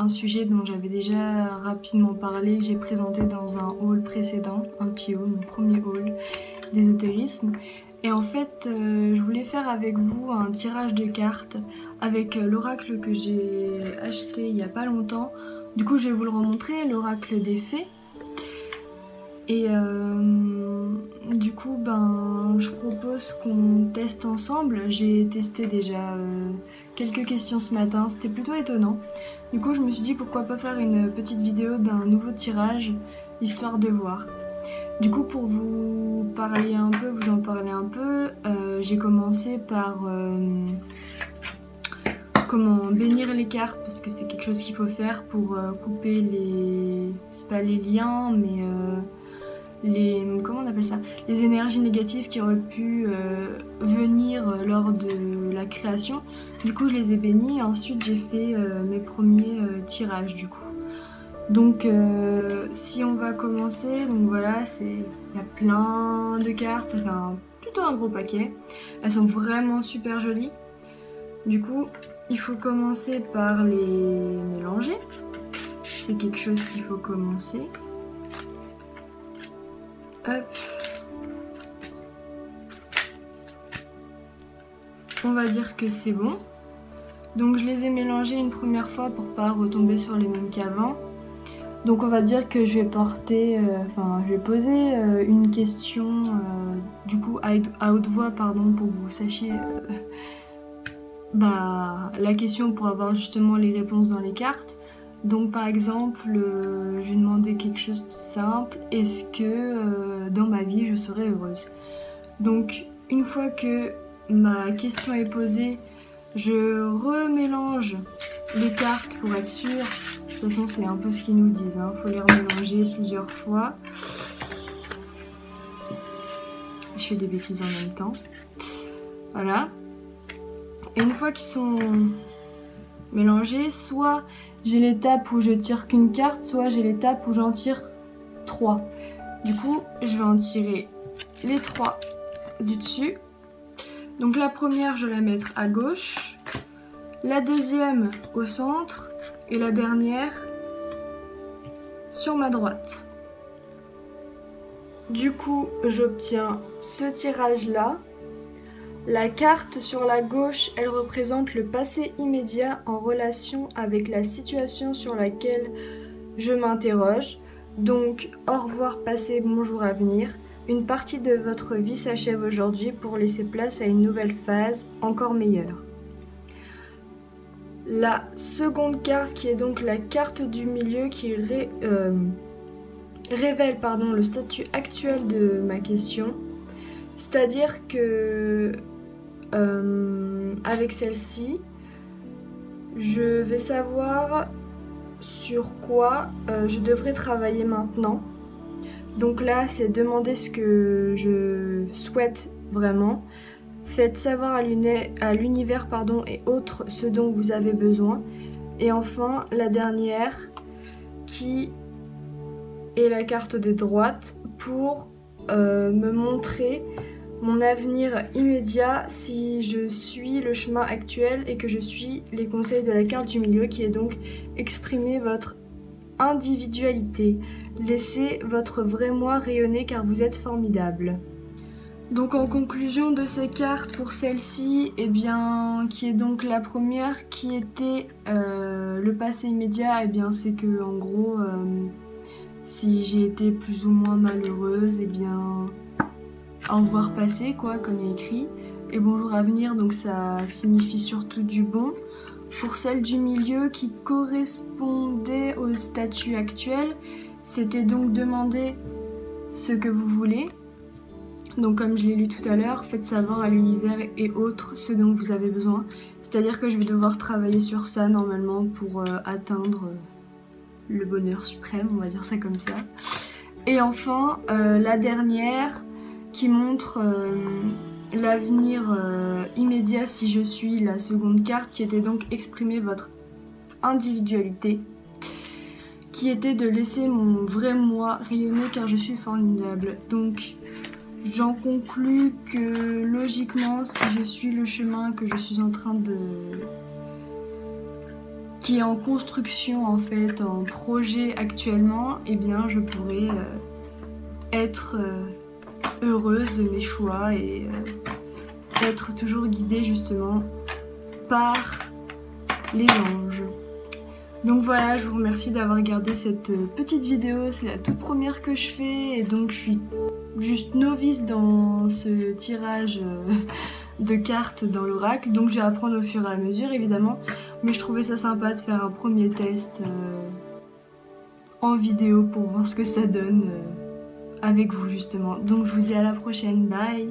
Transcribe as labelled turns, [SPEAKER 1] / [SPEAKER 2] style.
[SPEAKER 1] un sujet dont j'avais déjà rapidement parlé, que j'ai présenté dans un haul précédent, un petit haul, mon premier haul d'ésotérisme. Et en fait, je voulais faire avec vous un tirage de cartes avec l'oracle que j'ai acheté il n'y a pas longtemps. Du coup, je vais vous le remontrer, l'oracle des fées. Et du coup, je propose qu'on teste ensemble. J'ai testé déjà quelques questions ce matin, c'était plutôt étonnant. Du coup, je me suis dit pourquoi pas faire une petite vidéo d'un nouveau tirage, histoire de voir. Du coup, pour vous parler un peu, vous en parler un peu, j'ai commencé par comment bénir les cartes, parce que c'est quelque chose qu'il faut faire pour couper les... c'est pas les liens, mais comment on appelle ça, les énergies négatives qui auraient pu venir lors de la création. Du coup, je les ai bénis et ensuite j'ai fait mes premiers tirages du coup. Donc si on va commencer, donc voilà, il y a plein de cartes, ça fait plutôt un gros paquet. Elles sont vraiment super jolies. Du coup, il faut commencer par les mélanger. C'est quelque chose qu'il faut commencer. Hop. On va dire que c'est bon. Donc je les ai mélangés une première fois pour pas retomber sur les mêmes qu'avant. Donc on va dire que je vais porter, je vais poser une question du coup à haute voix, pardon, pour que vous sachiez la question pour avoir justement les réponses dans les cartes. Donc par exemple, je vais demander quelque chose de simple. Est-ce que dans ma vie je serai heureuse? Donc une fois que ma question est posée, je remélange les cartes pour être sûre. De toute façon, c'est un peu ce qu'ils nous disent, hein. Faut les remélanger plusieurs fois. Je fais des bêtises en même temps. Voilà. Et une fois qu'ils sont mélangés, soit j'ai l'étape où je tire qu'une carte, soit j'ai l'étape où j'en tire 3. Du coup, je vais en tirer les 3 du dessus. Donc la première, je vais la mettre à gauche. La deuxième au centre. Et la dernière sur ma droite. Du coup, j'obtiens ce tirage-là. La carte sur la gauche, elle représente le passé immédiat en relation avec la situation sur laquelle je m'interroge. Donc, au revoir passé, bonjour avenir. Une partie de votre vie s'achève aujourd'hui pour laisser place à une nouvelle phase encore meilleure. La seconde carte, qui est donc la carte du milieu, qui révèle le statut actuel de ma question. C'est-à-dire que avec celle-ci, je vais savoir sur quoi je devrais travailler maintenant. Donc là, c'est demander ce que je souhaite vraiment. Faites savoir à l'univers et autres ce dont vous avez besoin. Et enfin, la dernière, qui est la carte de droite, pour me montrer mon avenir immédiat si je suis le chemin actuel et que je suis les conseils de la carte du milieu, qui est donc exprimer votre individualité. Laissez votre vrai moi rayonner car vous êtes formidable. Donc en conclusion de ces cartes, pour celle-ci, qui est donc la première, qui était le passé immédiat, c'est que en gros, si j'ai été plus ou moins malheureuse, au revoir passé, quoi, comme il est écrit, et bonjour à venir, donc ça signifie surtout du bon. Pour celle du milieu, qui correspondait au statut actuel, c'était donc demander ce que vous voulez. Donc comme je l'ai lu tout à l'heure, faites savoir à l'univers et autres ce dont vous avez besoin. C'est-à-dire que je vais devoir travailler sur ça normalement pour atteindre le bonheur suprême, on va dire ça comme ça. Et enfin, la dernière, qui montre l'avenir immédiat si je suis la seconde carte, qui était donc exprimer votre individualité, qui était de laisser mon vrai moi rayonner car je suis formidable. Donc j'en conclus que logiquement, si je suis le chemin que je suis en train de qui est en construction en fait, en projet actuellement, eh bien je pourrais être heureuse de mes choix et être toujours guidée justement par les anges. Donc voilà, je vous remercie d'avoir regardé cette petite vidéo, c'est la toute première que je fais et donc je suis juste novice dans ce tirage de cartes dans l'oracle, donc je vais apprendre au fur et à mesure évidemment, mais je trouvais ça sympa de faire un premier test en vidéo pour voir ce que ça donne avec vous justement. Donc je vous dis à la prochaine, bye.